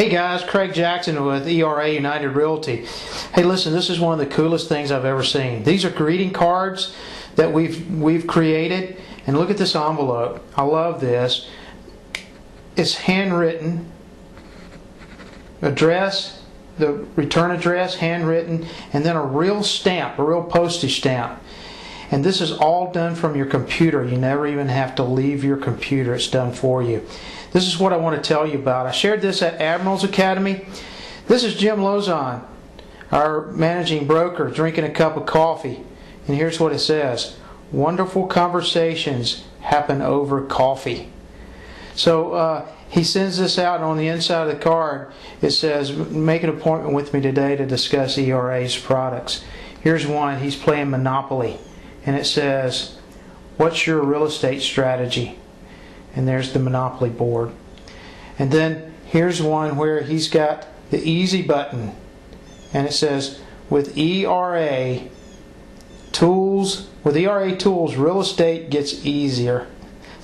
Hey guys, Craig Jackson with ERA United Realty. Hey listen, this is one of the coolest things I've ever seen. These are greeting cards that we've created, and look at this envelope. I love this. It's handwritten, address, the return address, handwritten, and then a real stamp, a real postage stamp. And this is all done from your computer. You never even have to leave your computer. It's done for you. This is what I want to tell you about. I shared this at Admirals Academy. This is Jim Lozon, our managing broker, drinking a cup of coffee. And here's what it says. Wonderful conversations happen over coffee. So he sends this out, and on the inside of the card it says, make an appointment with me today to discuss ERA's products. Here's one. He's playing Monopoly. And it says, what's your real estate strategy? And there's the Monopoly board. And then here's one where he's got the easy button. And it says, with ERA tools, real estate gets easier.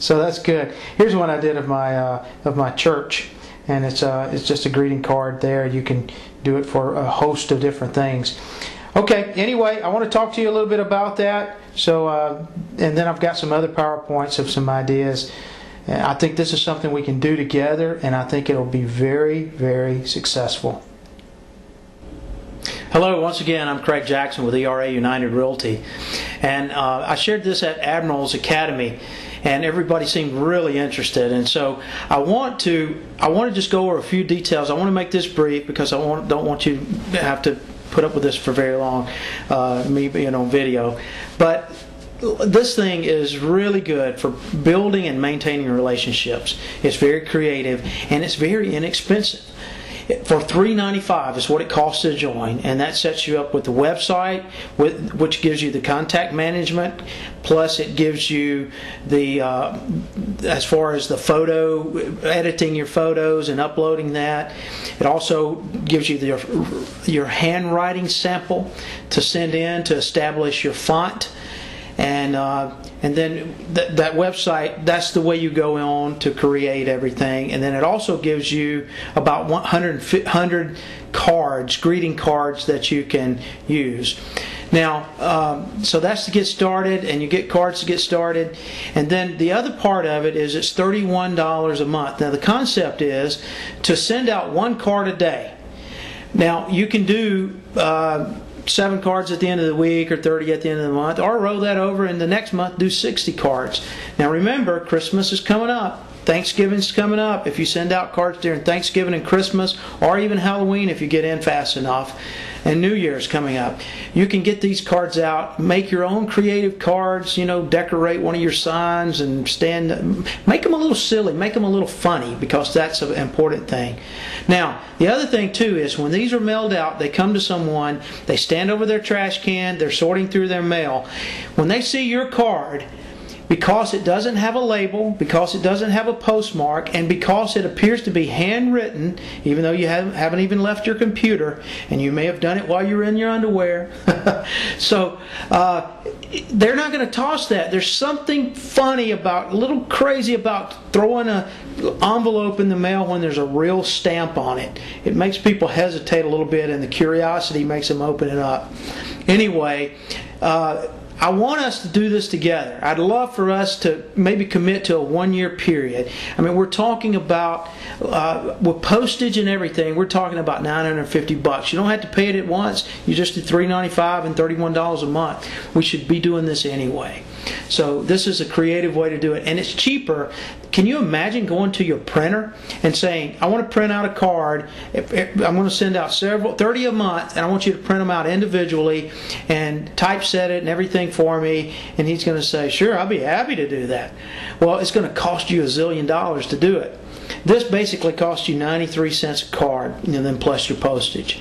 So that's good. Here's one I did of my church. And it's just a greeting card there. You can do it for a host of different things. Okay, anyway, I want to talk to you a little bit about that. So, and then I've got some other PowerPoints of some ideas. I think this is something we can do together, and I think it'll be very, very successful. Hello, once again, I'm Craig Jackson with ERA United Realty. And I shared this at Admirals Academy, and everybody seemed really interested. And so I want to just go over a few details. I want to make this brief because I don't want you to have to put up with this for very long, me being on video. But this thing is really good for building and maintaining relationships. It's very creative and it's very inexpensive. For $3.95 is what it costs to join, and that sets you up with the website, which gives you the contact management, plus it gives you the as far as the photo, editing your photos and uploading that. It also gives you your handwriting sample to send in to establish your font. And then that website, that's the way you go on to create everything. And then it also gives you about 100 cards, greeting cards that you can use. Now, so that's to get started, and you get cards to get started. And then the other part of it is it's $31 a month. Now the concept is to send out one card a day. Now you can do 7 cards at the end of the week or 30 at the end of the month, or roll that over and the next month do 60 cards. Now remember, Christmas is coming up. Thanksgiving's coming up. If you send out cards during Thanksgiving and Christmas, or even Halloween if you get in fast enough, and New Year's coming up, you can get these cards out, make your own creative cards, you know, decorate one of your signs and make them a little silly, make them a little funny, because that's an important thing. Now, the other thing too is when these are mailed out, they come to someone, they stand over their trash can, they're sorting through their mail. When they see your card, because it doesn't have a label, because it doesn't have a postmark, and because it appears to be handwritten, even though you haven't even left your computer, and you may have done it while you were in your underwear. So they're not going to toss that. There's something funny about, a little crazy about throwing an envelope in the mail when there's a real stamp on it. It makes people hesitate a little bit, and the curiosity makes them open it up. Anyway, I want us to do this together. I'd love for us to maybe commit to a 1-year period. I mean, we're talking about, with postage and everything, we're talking about $950. You don't have to pay it at once. You just do $3.95 and $31 a month. We should be doing this anyway. So this is a creative way to do it, and it's cheaper. Can you imagine going to your printer and saying, I want to print out a card, I'm going to send out 30 a month, and I want you to print them out individually and typeset it and everything for me, and he's going to say, sure, I'll be happy to do that. Well, it's going to cost you $1 zillion to do it. This basically costs you 93 cents a card, and then plus your postage.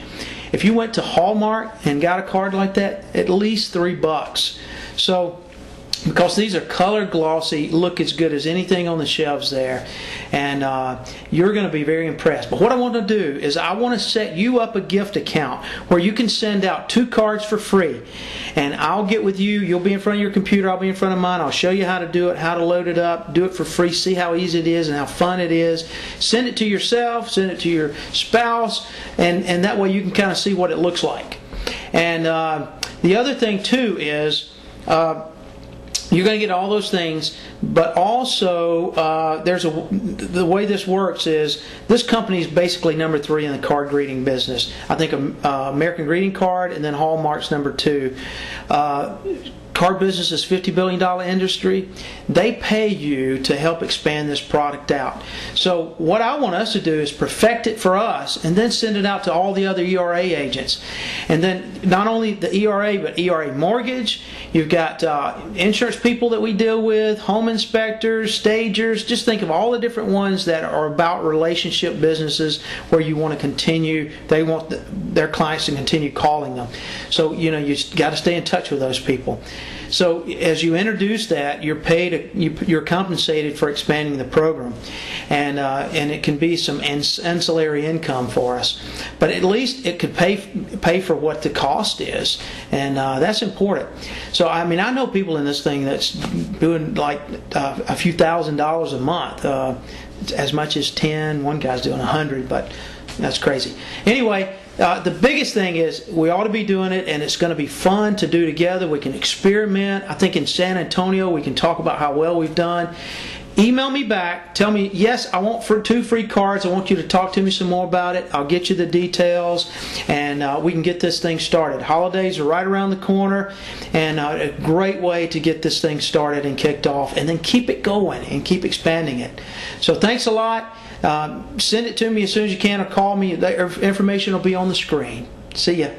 If you went to Hallmark and got a card like that, at least $3. So because these are color glossy, look as good as anything on the shelves there, and you're going to be very impressed. But what I want to do is I want to set you up a gift account where you can send out 2 cards for free, and I'll get with you. You'll be in front of your computer, I'll be in front of mine. I'll show you how to do it, how to load it up, do it for free, see how easy it is and how fun it is. Send it to yourself, send it to your spouse, and that way you can kind of see what it looks like. And the other thing too is you're going to get all those things, but also the way this works is this company is basically number 3 in the card greeting business. I think American Greeting Card, and then Hallmark's number 2. Card business is $50 billion industry. They pay you to help expand this product out. So what I want us to do is perfect it for us and then send it out to all the other ERA agents. And then not only the ERA, but ERA mortgage. You've got insurance people that we deal with, home inspectors, stagers. Just think of all the different ones that are about relationship businesses where you want to continue, they want their clients to continue calling them. So you got to stay in touch with those people. So as you introduce that, you're paid, you're compensated for expanding the program, and it can be some ancillary income for us. But at least it could pay for what the cost is, and that's important. So I mean, I know people in this thing that's doing like a few $1,000s a month, as much as 10. One guy's doing 100, but that's crazy. Anyway. The biggest thing is we ought to be doing it, and it's going to be fun to do together. We can experiment. I think in San Antonio we can talk about how well we've done. Email me back. Tell me, yes, I want 2 free cards. I want you to talk to me some more about it. I'll get you the details, and we can get this thing started. Holidays are right around the corner, and a great way to get this thing started and kicked off, and then keep it going and keep expanding it. So thanks a lot. Send it to me as soon as you can, or call me. The information will be on the screen. See ya.